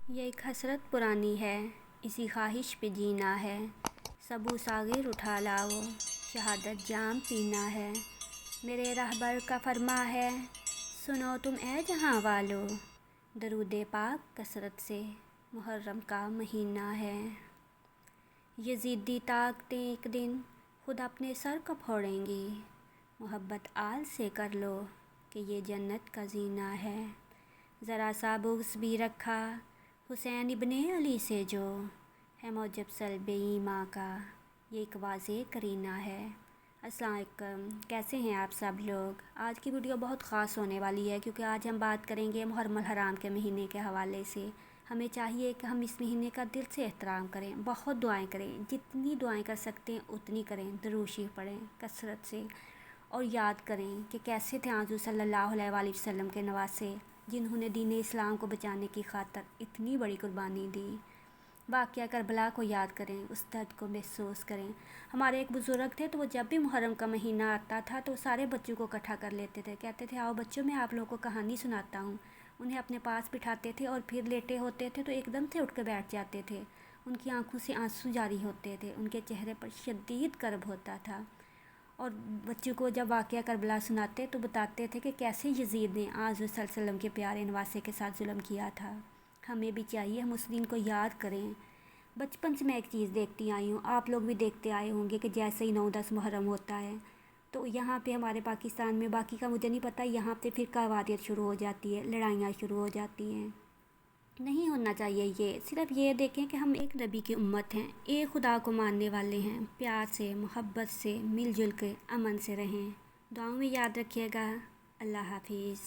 یہ ایک حسرت پرانی ہے، اسی خواہش پہ جینا ہے، سبو ساغر اٹھا لاؤ، شہادت جام پینا ہے، میرے رہبر کا فرما ہے، سنو تم اے جہاں والو، درود پاک کثرت سے محرم کا مہینہ ہے۔ یزیدی طاقتیں ایک دن خود اپنے سر کو پھوڑیں گی، محبت آل سے کر لو کہ یہ جنت کا زینہ ہے۔ ذرا سا بغض بھی رکھا حسین ابن علی سے جو ہے موجب سلب ایمان کا، یہ ایک واضح کرینہ ہے۔ السلام علیکم، کیسے ہیں آپ سب لوگ؟ آج کی ویڈیو بہت خاص ہونے والی ہے کیونکہ آج ہم بات کریں گے محرم الحرام کے مہینے کے حوالے سے۔ ہمیں چاہیے کہ ہم اس مہینے کا دل سے احترام کریں، بہت دعائیں کریں، جتنی دعائیں کر سکتے ہیں اتنی کریں، درود شریف پڑھیں کثرت سے، اور یاد کریں کہ کیسے تھے حضور صلی اللہ علیہ وآلہ وسلم کے نواسے، جنہوں نے دین اسلام کو بچانے کی خاطر اتنی بڑی قربانی دی۔ واقعہ کربلا کو یاد کریں، اس درد کو محسوس کریں۔ ہمارے ایک بزرگ تھے تو وہ جب بھی محرم کا مہینہ آتا تھا تو سارے بچوں کو اکٹھا کر لیتے تھے، کہتے تھے آؤ بچوں میں آپ لوگوں کو کہانی سناتا ہوں۔ انہیں اپنے پاس بٹھاتے تھے اور پھر لیٹے ہوتے تھے تو ایک دم سے اٹھ کے بیٹھ جاتے تھے، ان کی آنکھوں سے آنسو جاری ہوتے تھے، ان کے چہرے پر شدید کرب ہوتا تھا، اور بچوں کو جب واقعہ کربلا سناتے تو بتاتے تھے کہ کیسے یزید نے حضور صلی اللہ علیہ وسلم کے پیارے نواسے کے ساتھ ظلم کیا تھا۔ ہمیں بھی چاہیے ہم اس دن کو یاد کریں۔ بچپن سے میں ایک چیز دیکھتی آئی ہوں، آپ لوگ بھی دیکھتے آئے ہوں گے کہ جیسے ہی 9-10 محرم ہوتا ہے تو یہاں پہ ہمارے پاکستان میں، باقی کا مجھے نہیں پتہ، یہاں پہ فرقہ واریت شروع ہو جاتی ہے، لڑائیاں شروع ہو جاتی ہیں۔ نہیں ہونا چاہیے یہ، صرف یہ دیکھیں کہ ہم ایک نبی کی امت ہیں، ایک خدا کو ماننے والے ہیں، پیار سے، محبت سے، مل جل کے، امن سے رہیں۔ دعاؤں میں یاد رکھیے گا۔ اللہ حافظ۔